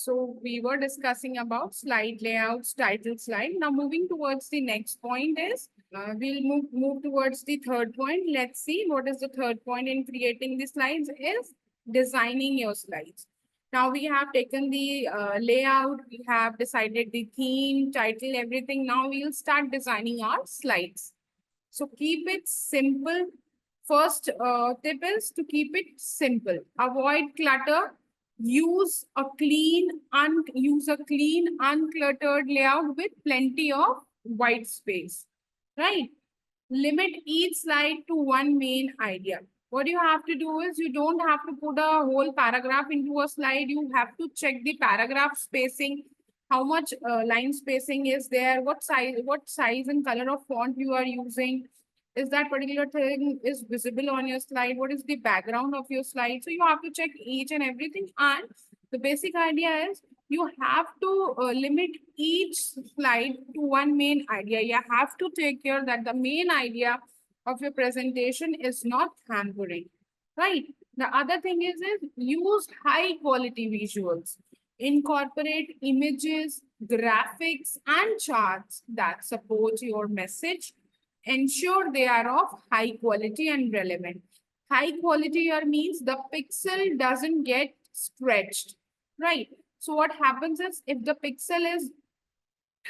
So we were discussing about slide layouts, title slide. Now moving towards the next point is, we'll move towards the third point. Let's see what is the third point in creating the slides is designing your slides. Now we have taken the layout, we have decided the theme, title, everything. Now we'll start designing our slides. So keep it simple. First tip is to keep it simple. Avoid clutter. Use a clean, uncluttered layout with plenty of white space. Right? Limit each slide to one main idea. What you have to do is you don't have to put a whole paragraph into a slide. You have to check the paragraph spacing, how much line spacing is there, what size and color of font you are using. Is that particular thing is visible on your slide? What is the background of your slide? So you have to check each and everything. And the basic idea is you have to limit each slide to one main idea. You have to take care that the main idea of your presentation is not hampering, right? The other thing is use high quality visuals. Incorporate images, graphics, and charts that support your message. Ensure they are of high quality and relevant. High quality here means the pixel doesn't get stretched, right? So what happens is if the pixel is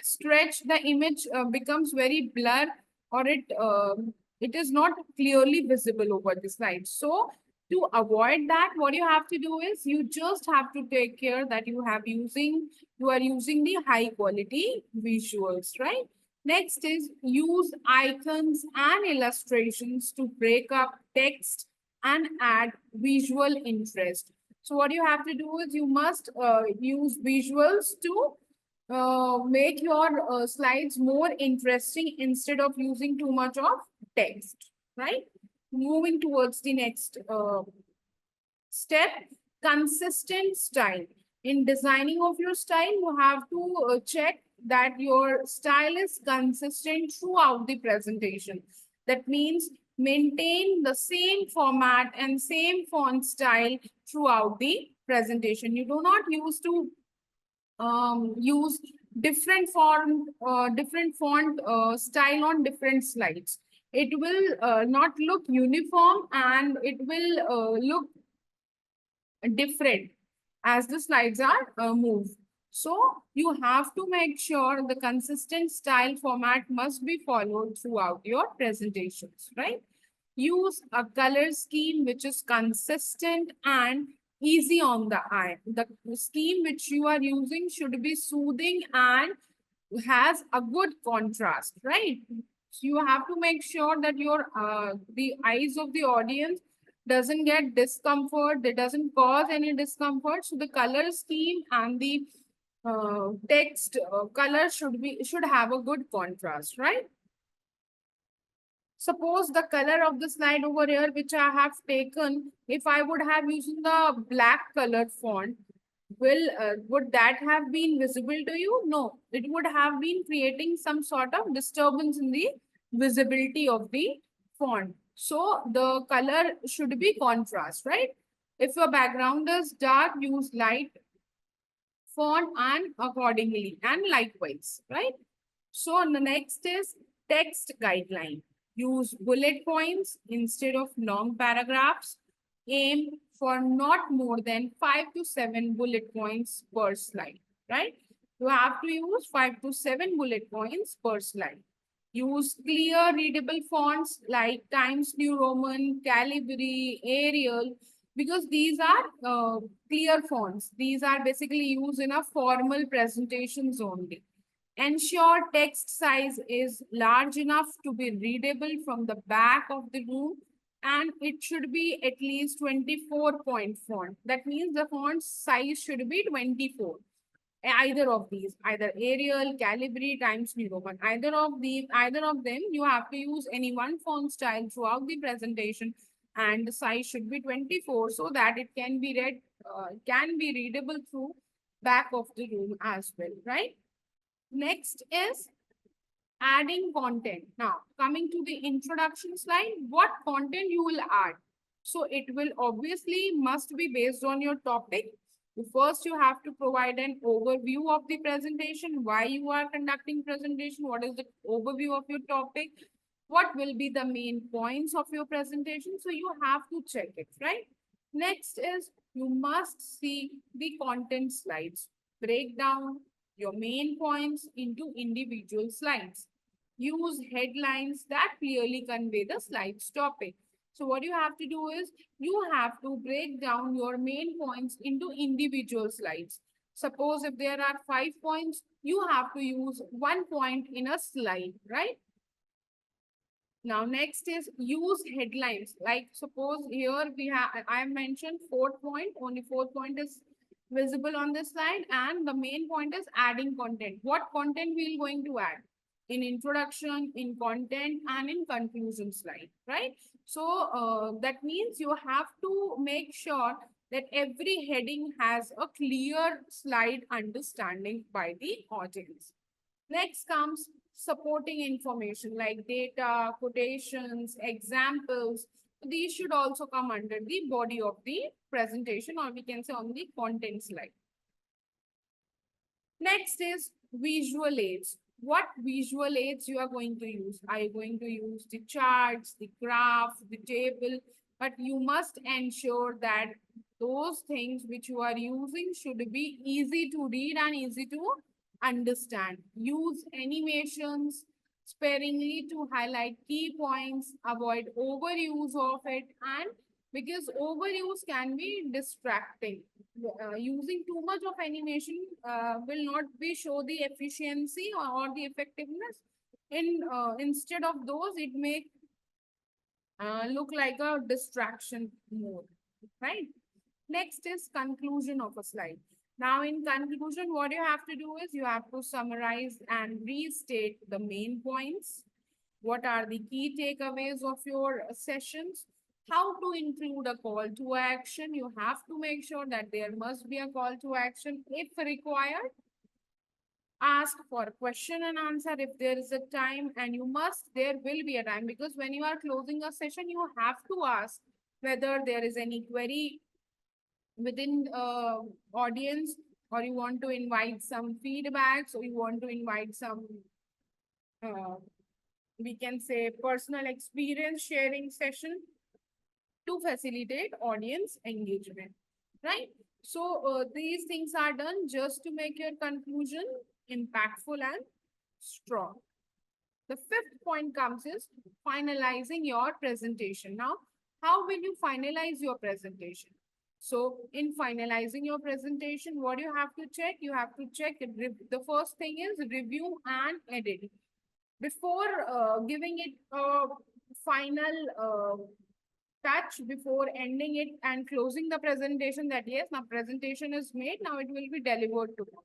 stretched, the image becomes very blur, or it is not clearly visible over the slide. So to avoid that, what you have to do is you just have to take care that you are using the high quality visuals, right? Next is use icons and illustrations to break up text and add visual interest. So what you have to do is you must use visuals to make your slides more interesting instead of using too much of text, right? Moving towards the next step, consistent style. In designing of your style, you have to check that your style is consistent throughout the presentation. That means maintain the same format and same font style throughout the presentation. You do not use different font style on different slides. It will not look uniform, and it will look different as the slides are moved. So you have to make sure the consistent style format must be followed throughout your presentations, right? Use a color scheme which is consistent and easy on the eye. The scheme which you are using should be soothing and has a good contrast, right? So you have to make sure that your the eyes of the audience doesn't get discomfort, it doesn't cause any discomfort. So the color scheme and the text color should have a good contrast, right? Suppose the color of the slide over here, which I have taken, if I would have using the black colored font, would that have been visible to you? No, it would have been creating some sort of disturbance in the visibility of the font. So the color should be contrast, right? If your background is dark, use light font and accordingly, and likewise, right? So the next is text guideline. Use bullet points instead of long paragraphs. Aim for not more than 5 to 7 bullet points per slide, right? You have to use 5 to 7 bullet points per slide. Use clear readable fonts like Times New Roman, Calibri, Arial, because these are clear fonts. These are basically used in a formal presentations only. Ensure text size is large enough to be readable from the back of the room, and it should be at least 24-point font. That means the font size should be 24. Either of these, either Arial, Calibri, Times New Roman, either of them, you have to use any one font style throughout the presentation, and the size should be 24 so that it can be readable through back of the room as well, right? Next is adding content. Now, coming to the introduction slide, what content you will add? So it will obviously must be based on your topic. First, you have to provide an overview of the presentation, why you are conducting presentation, what is the overview of your topic, what will be the main points of your presentation. So you have to check it, right? Next is you must see the content slides. Break down your main points into individual slides. Use headlines that clearly convey the slide's topic. So what you have to do is you have to break down your main points into individual slides. Suppose if there are 5 points, you have to use 1 point in a slide, right? Now, next is use headlines. Like suppose here we have, I mentioned fourth point, only fourth point is visible on this slide, and the main point is adding content. What content we are going to add? In introduction, in content, and in conclusion slide, right? So that means you have to make sure that every heading has a clear slide understanding by the audience. Next comes supporting information like data, quotations, examples. These should also come under the body of the presentation, or we can say on the content slide. Next is visual aids. What visual aids you are going to use? Are you going to use the charts, the graph, the table? But you must ensure that those things which you are using should be easy to read and easy to understand. Use animations sparingly to highlight key points, avoid overuse of it, and because overuse can be distracting. Using too much of animation will not be show the efficiency or the effectiveness. Instead of those, it may look like a distraction more, right? Next is conclusion of a slide. Now, in conclusion, what you have to do is you have to summarize and restate the main points. What are the key takeaways of your sessions? How to include a call to action. You have to make sure that there must be a call to action if required. Ask for question and answer if there is a time, and there will be a time, because when you are closing a session, you have to ask whether there is any query within audience, or you want to invite some feedbacks, or you want to invite some uh, we can say personal experience sharing session to facilitate audience engagement, right? So these things are done just to make your conclusion impactful and strong. The fifth point comes is finalizing your presentation. Now, how will you finalize your presentation? So in finalizing your presentation, what you have to check? You have to check, the first thing is review and edit. Before giving it a final touch, before ending it and closing the presentation, that yes, now presentation is made, now it will be delivered to you.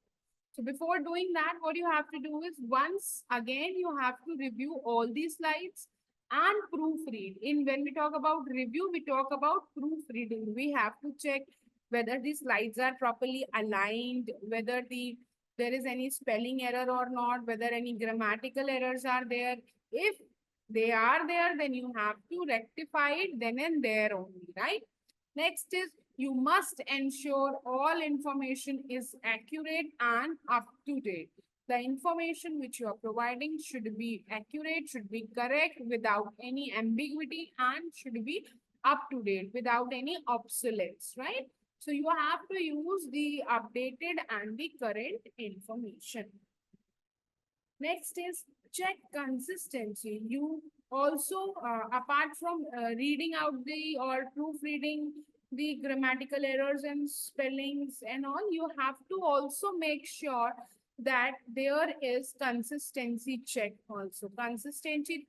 So before doing that, what you have to do is once again, you have to review all these slides and proofread. When we talk about review, we talk about proofreading. We have to check whether the slides are properly aligned, whether there is any spelling error or not, whether any grammatical errors are there. If they are there, then you have to rectify it then and there only, right? Next is you must ensure all information is accurate and up to date. The information which you are providing should be accurate, should be correct without any ambiguity, and should be up to date without any obsolescence, right? So you have to use the updated and the current information. Next is check consistency. You also, apart from reading out the or proofreading the grammatical errors and spellings and all, you have to also make sure that there is consistency check also. Consistency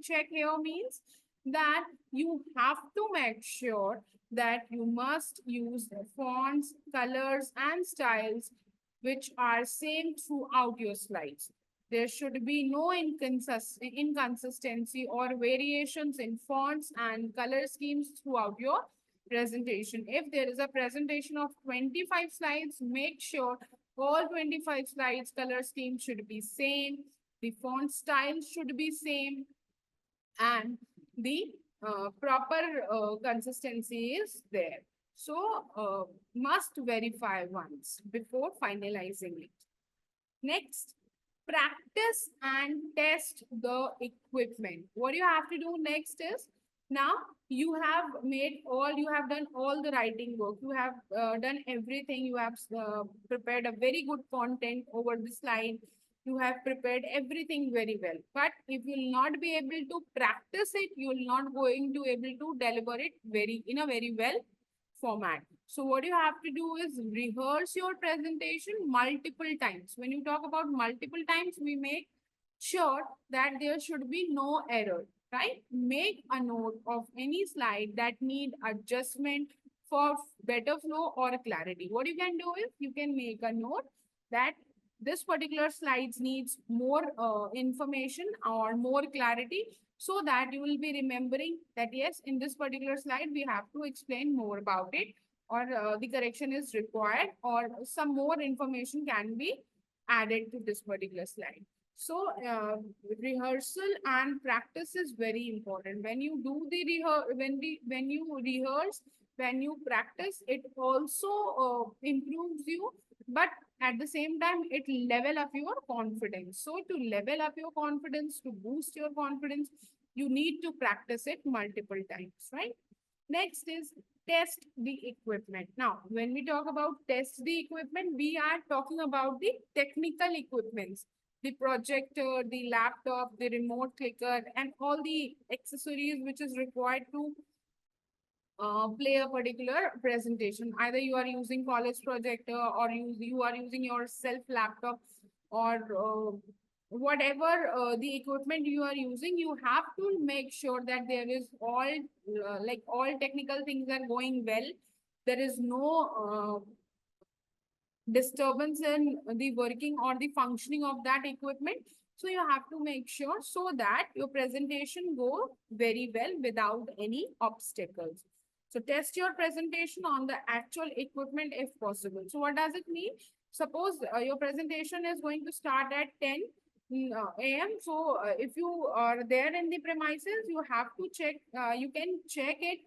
check here means that you have to make sure that you must use the fonts, colors, and styles which are same throughout your slides. There should be no inconsistency or variations in fonts and color schemes throughout your presentation. If there is a presentation of 25 slides, make sure all 25 slides color scheme should be same, the font style should be same, and the proper consistency is there. So must verify once before finalizing it. Next, practice and test the equipment. What you have to do next is, now you have you have done all the writing work. You have done everything. You have prepared a very good content over the slide. You have prepared everything very well. But if you will not be able to practice it, you will not going to able to deliver it in a very well format. So what you have to do is rehearse your presentation multiple times. When you talk about multiple times, we make sure that there should be no error, right? Make a note of any slide that need adjustment for better flow or clarity. What you can do is you can make a note that this particular slides needs more information or more clarity, so that you will be remembering that yes, in this particular slide we have to explain more about it, or the correction is required, or some more information can be added to this particular slide. So rehearsal and practice is very important. When you do the when you rehearse, when you practice, it also improves you, but at the same time it level up your confidence. So to level up your confidence, to boost your confidence, you need to practice it multiple times, right? Next is test the equipment. Now when we talk about test the equipment, we are talking about the technical equipments, the projector, the laptop, the remote clicker, and all the accessories which is required to play a particular presentation. Either you are using college projector, or you are using your self laptop, or whatever the equipment you are using, you have to make sure that there is all technical things are going well. There is no disturbance in the working or the functioning of that equipment. So you have to make sure so that your presentation go very well without any obstacles. So test your presentation on the actual equipment if possible. So what does it mean? Suppose your presentation is going to start at 10 a.m. So if you are there in the premises, you have to check, you can check it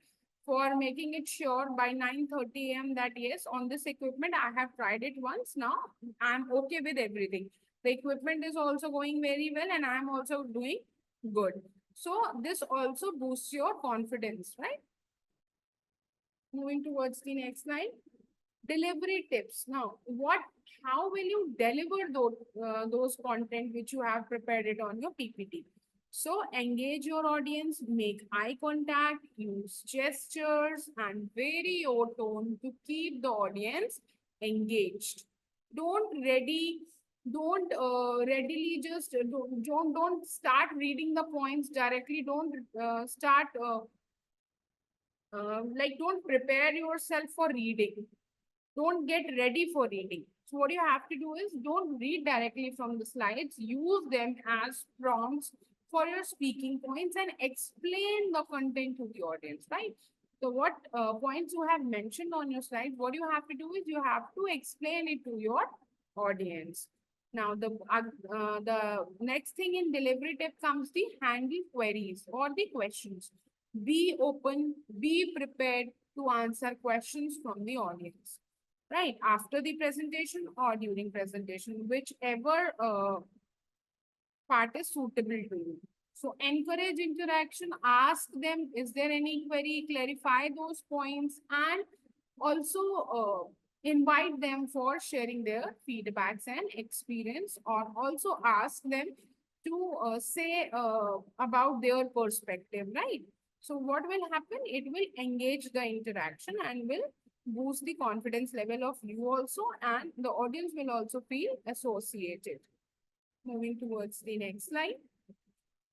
for making it sure by 9:30 a.m. that yes, on this equipment, I have tried it once. Now I'm okay with everything. The equipment is also going very well and I'm also doing good. So this also boosts your confidence, right? Moving towards the next slide. Delivery tips. Now, how will you deliver those content which you have prepared it on your PPT? So engage your audience, make eye contact, use gestures, and vary your tone to keep the audience engaged. Don't ready, don't readily just don't start reading the points directly. Don't start don't prepare yourself for reading. Don't get ready for reading. So what you have to do is don't read directly from the slides. Use them as prompts for your speaking points and explain the content to the audience, right? So what points you have mentioned on your slide, what you have to do is you have to explain it to your audience. Now, the next thing in delivery tip comes the handle queries or the questions. Be open, be prepared to answer questions from the audience, right? After the presentation or during presentation, whichever part is suitable to you. So encourage interaction, ask them, is there any query, clarify those points, and also invite them for sharing their feedbacks and experience, or also ask them to say about their perspective, right? So what will happen? It will engage the interaction and will boost the confidence level of you also, and the audience will also feel associated. Moving towards the next slide.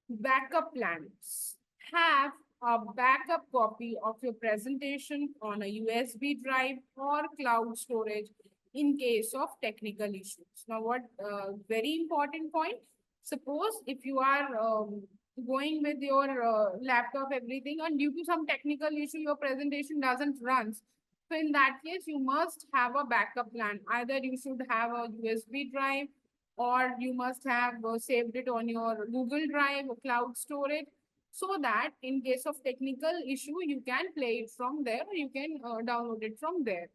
Backup plans. Have a backup copy of your presentation on a USB drive or cloud storage in case of technical issues. Now, what very important point, suppose if you are going with your laptop, everything, and due to some technical issue, your presentation doesn't run. So in that case, you must have a backup plan. Either you should have a USB drive, or you must have saved it on your Google Drive or cloud storage. so that in case of technical issue, you can play it from there or you can download it from there,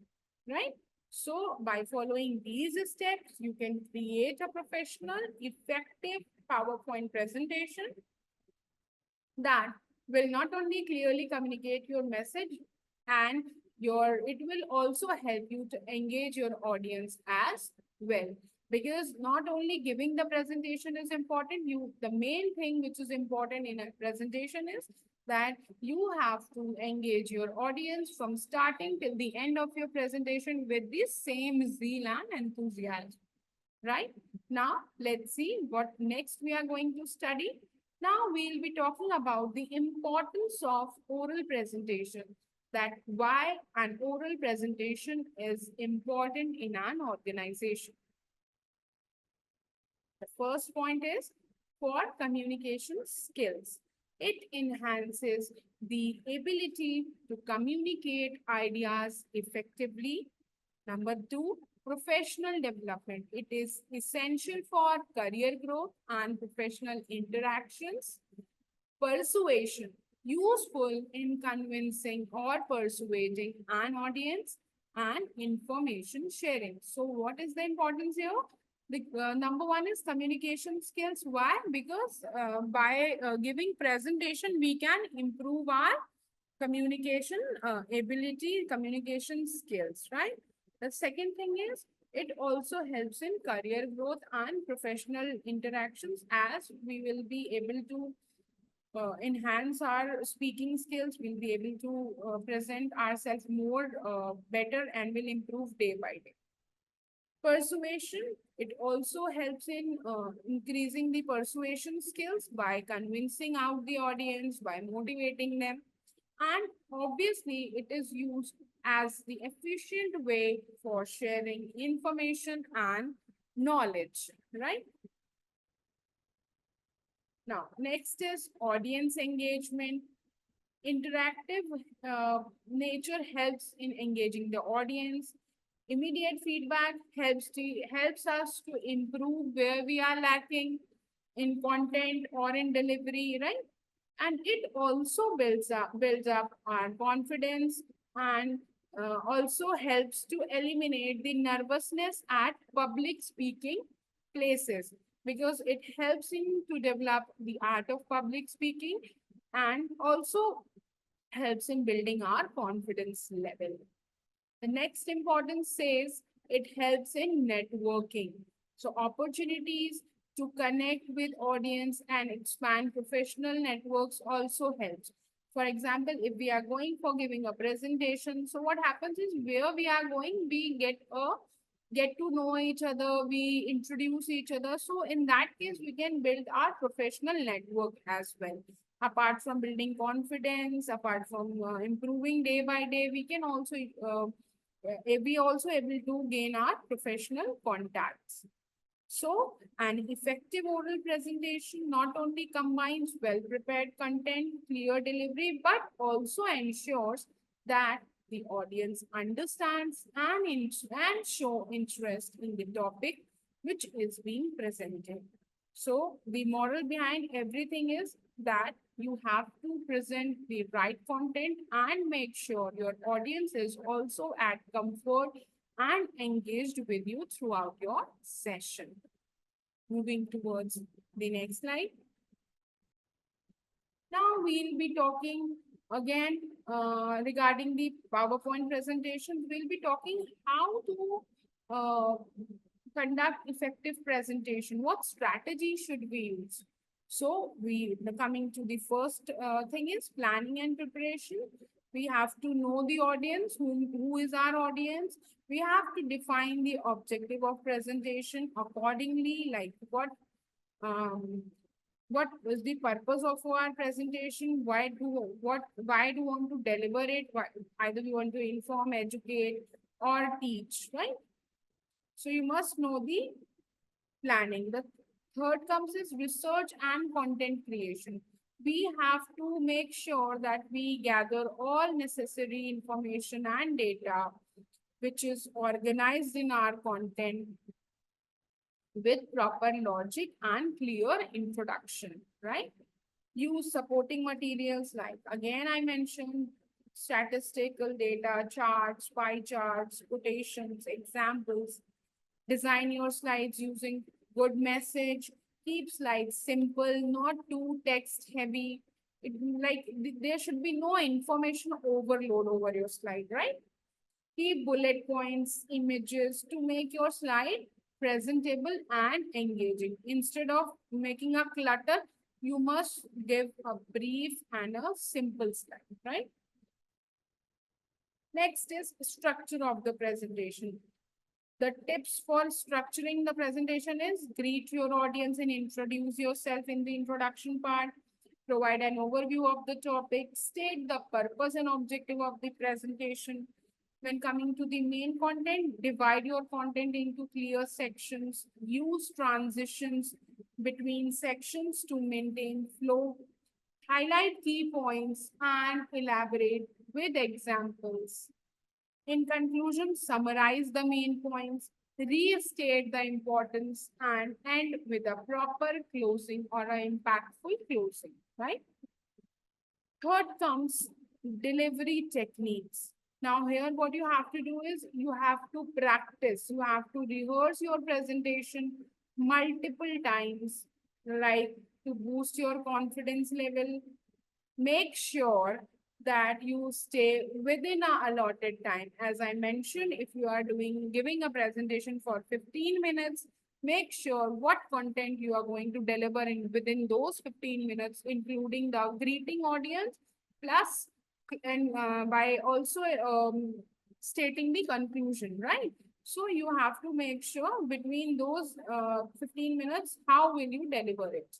right? So by following these steps, you can create a professional, effective PowerPoint presentation that will not only clearly communicate your message and it will also help you to engage your audience as well, because not only giving the presentation is important, the main thing which is important in a presentation is that you have to engage your audience from starting till the end of your presentation with the same zeal and enthusiasm, right? Now let's see what next we are going to study. Now we'll be talking about the importance of oral presentation, that why an oral presentation is important in an organization. The first point is for communication skills. It enhances the ability to communicate ideas effectively. Number two, professional development. It is essential for career growth and professional interactions. Persuasion, useful in convincing or persuading an audience, and information sharing. So what is the importance here? The number one is communication skills. Why? Because by giving presentation, we can improve our communication ability, communication skills, right? The second thing is it also helps in career growth and professional interactions, as we will be able to enhance our speaking skills, we'll be able to present ourselves more better and will improve day by day. Persuasion, it also helps in increasing the persuasion skills by convincing out the audience, by motivating them. And obviously, it is used as the efficient way for sharing information and knowledge, right? Now, next is audience engagement. Interactive nature helps in engaging the audience. Immediate feedback helps us to improve where we are lacking in content or in delivery, right? And it also builds up our confidence and also helps to eliminate the nervousness at public speaking places, because it helps in to develop the art of public speaking and also helps in building our confidence level. The next importance says it helps in networking. So opportunities to connect with audience and expand professional networks also helps. For example, if we are going for giving a presentation, so what happens is where we are going, we get to know each other, we introduce each other. So in that case, we can build our professional network as well. Apart from building confidence, apart from improving day by day, we can also we also able to gain our professional contacts. So, an effective oral presentation not only combines well-prepared content, clear delivery, but also ensures that the audience understands and show interest in the topic which is being presented. So, the moral behind everything is that you have to present the right content and make sure your audience is also at comfort and engaged with you throughout your session. Moving towards the next slide. Now we'll be talking again regarding the PowerPoint presentations. We'll be talking how to uh, conduct effective presentation. What strategy should we use? So coming to the first thing is planning and preparation. We have to know the audience, who is our audience. We have to define the objective of presentation accordingly, like um, what is the purpose of our presentation, why do we want to deliver it, either we want to inform, educate, or teach, right? So you must know the planning. The third comes is research and content creation. We have to make sure that we gather all necessary information and data which is organized in our content with proper logic and clear introduction, right? Use supporting materials like, again, I mentioned statistical data, charts, pie charts, quotations, examples. Design your slides using good message. Keep slides simple, not too text heavy. There should be no information overload over your slide, right? Keep bullet points, images to make your slide presentable and engaging. Instead of making a clutter, you must give a brief and a simple slide, right? Next is structure of the presentation. The tips for structuring the presentation is greet your audience and introduce yourself in the introduction part. Provide an overview of the topic. State the purpose and objective of the presentation. When coming to the main content, divide your content into clear sections. Use transitions between sections to maintain flow. Highlight key points and elaborate with examples. In conclusion, summarize the main points, restate the importance, and end with a proper closing or an impactful closing, right? Third comes delivery techniques. Now, here, what you have to do is you have to practice, you have to rehearse your presentation multiple times, like to boost your confidence level. Make sure that you stay within a allotted time. As I mentioned, if you are giving a presentation for 15 minutes, make sure what content you are going to deliver in within those 15 minutes, including the greeting audience, plus and by also stating the conclusion, right? So you have to make sure between those 15 minutes, how will you deliver it?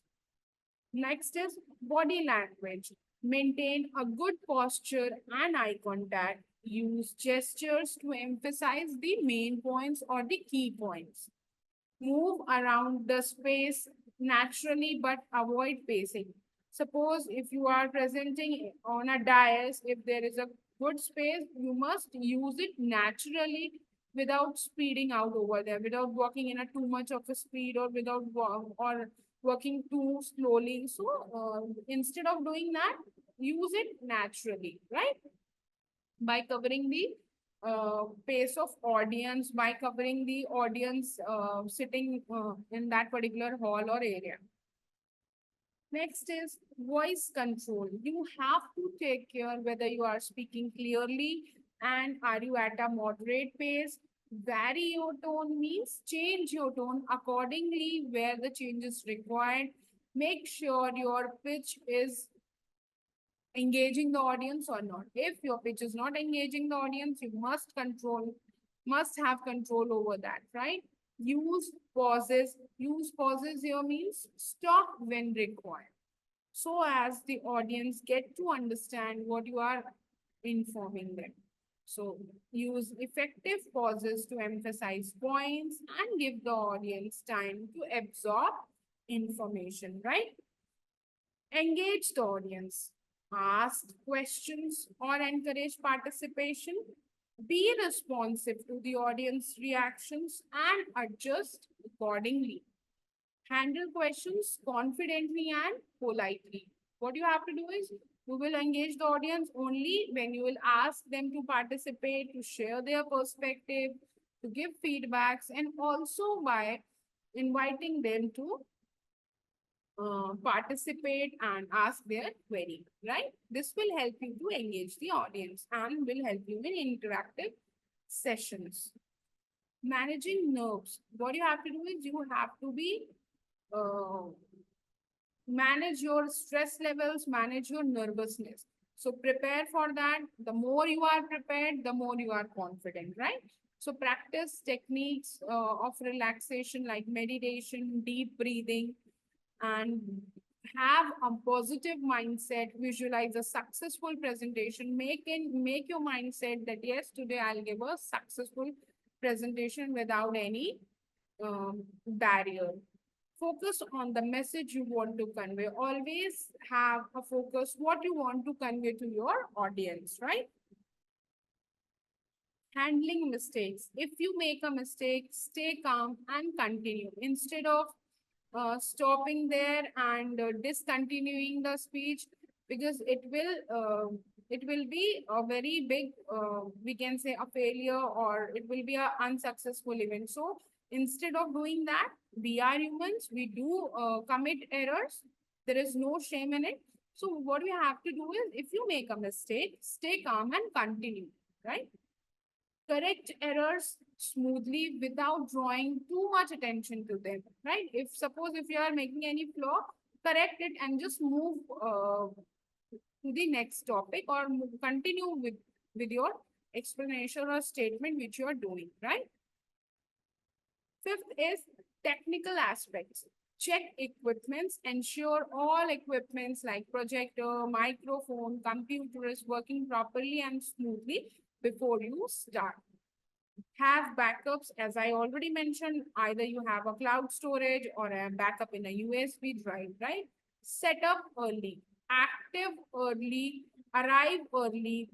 Next is body language. Maintain a good posture and eye contact. Use gestures to emphasize the main points or the key points. Move around the space naturally but avoid pacing. Suppose if you are presenting on a dais, if there is a good space, you must use it naturally without speeding out over there, without walking in a too much of a speed or without or working too slowly. So instead of doing that, use it naturally, right? By covering the pace of audience, by covering the audience sitting in that particular hall or area. Next is voice control. You have to take care whether you are speaking clearly and are you at a moderate pace. Vary your tone means change your tone accordingly where the change is required. Make sure your pitch is engaging the audience or not. If your pitch is not engaging the audience, you must have control over that, right? Use pauses. Use pauses here means stop when required, so as the audience get to understand what you are informing them. So use effective pauses to emphasize points and give the audience time to absorb information, right? Engage the audience. Ask questions or encourage participation. Be responsive to the audience reactions and adjust accordingly. Handle questions confidently and politely. What you have to do is you will engage the audience only when you will ask them to participate, to share their perspective, to give feedbacks, and also by inviting them to participate and ask their query, right? This will help you to engage the audience and will help you in interactive sessions. Managing nerves. What you have to do is you have to be uh, manage your stress levels, manage your nervousness. So prepare for that. The more you are prepared, the more you are confident, right? So practice techniques of relaxation like meditation, deep breathing, and have a positive mindset. Visualize a successful presentation. Make your mindset that yes, today I'll give a successful presentation without any barrier. Focus on the message you want to convey. Always have a focus what you want to convey to your audience, right? Handling mistakes. If you make a mistake, stay calm and continue. Instead of stopping there and discontinuing the speech, because it will be a very big, we can say, a failure, or it will be a unsuccessful event. So instead of doing that, we are humans, we do commit errors. There is no shame in it. So what we have to do is, if you make a mistake, stay calm and continue, right? Correct errors smoothly without drawing too much attention to them, right? If suppose if you are making any flaw, correct it and just move to the next topic, or continue with your explanation or statement which you are doing, right? Fifth is technical aspects. Check equipments, ensure all equipments like projector, microphone, computer is working properly and smoothly before you start. Have backups, as I already mentioned, either you have a cloud storage or a backup in a USB drive, right? Set up early, active early, arrive early,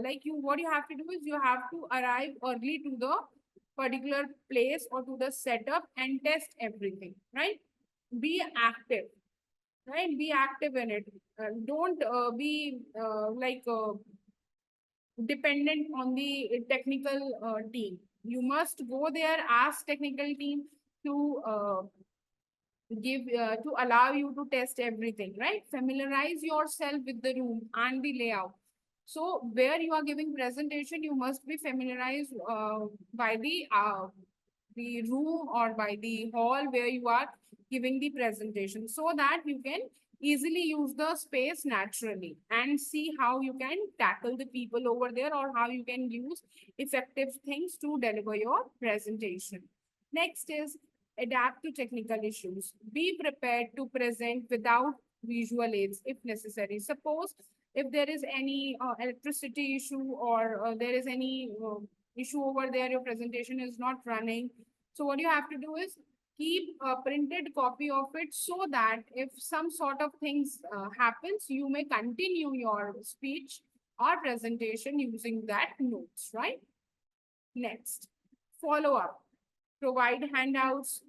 like you, what you have to do is you have to arrive early to the particular place or to the setup and test everything, right? Be active, right? Be active in it. Don't be dependent on the technical team. You must go there, ask technical team to give to allow you to test everything, right? Familiarize yourself with the room and the layout. So where you are giving presentation, you must be familiarized by the room or by the hall where you are giving the presentation, so that you can easily use the space naturally and see how you can tackle the people over there, or how you can use effective things to deliver your presentation. Next is adapt to technical issues. Be prepared to present without visual aids if necessary. Suppose if there is any electricity issue, or there is any issue over there, your presentation is not running. So what you have to do is keep a printed copy of it, so that if some sort of things happens, you may continue your speech or presentation using that notes, right? Next, follow up. Provide handouts,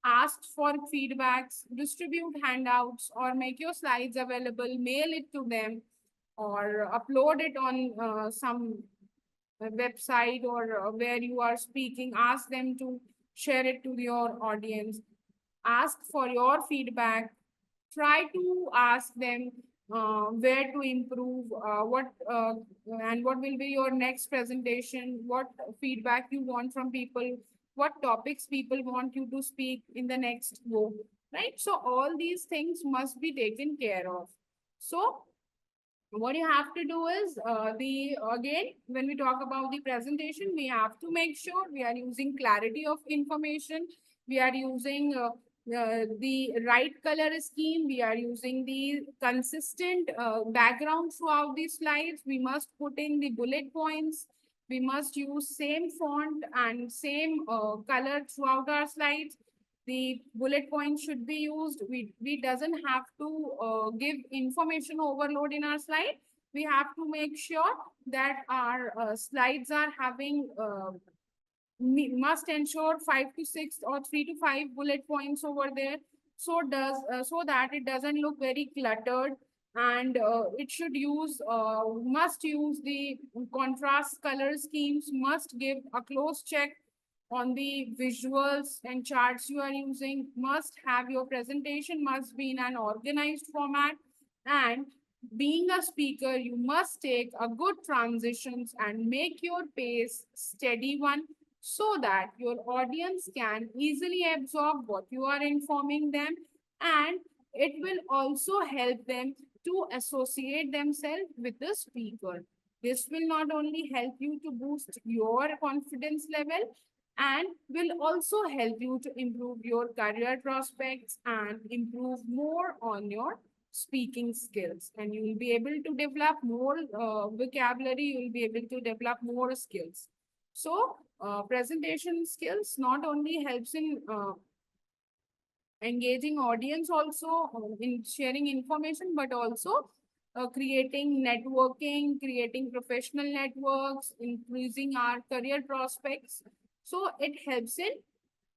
ask for feedbacks, distribute handouts, or make your slides available, mail it to them, or upload it on some website, or where you are speaking. Ask them to share it to your audience. Ask for your feedback. Try to ask them where to improve, and what will be your next presentation, what feedback you want from people, what topics people want you to speak in the next go, right? So all these things must be taken care of. So what you have to do is the again, when we talk about the presentation, we have to make sure we are using clarity of information, we are using the right color scheme, we are using the consistent background throughout the slides, we must put in the bullet points, we must use same font and same color throughout our slides. The bullet points should be used. We doesn't have to give information overload in our slide. We have to make sure that our slides are having must ensure 5 to 6 or 3 to 5 bullet points over there, so that it doesn't look very cluttered. And it should use must use the contrast color schemes, must give a close check on the visuals and charts you are using, must have your presentation must be in an organized format. And being a speaker, you must take a good transitions and make your pace steady one, so that your audience can easily absorb what you are informing them, and it will also help them to associate themselves with the speaker. This will not only help you to boost your confidence level, and will also help you to improve your career prospects and improve more on your speaking skills, and you will be able to develop more vocabulary, you will be able to develop more skills. So presentation skills not only helps in engaging audience also in sharing information, but also creating networking, creating professional networks, increasing our career prospects. So it helps in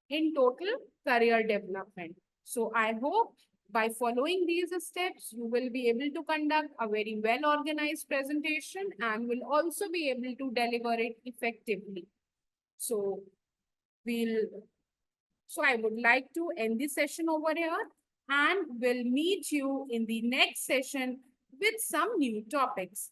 in total career development. So I hope by following these steps, you will be able to conduct a very well organized presentation and will also be able to deliver it effectively. So we'll, so I would like to end this session over here and we'll meet you in the next session with some new topics.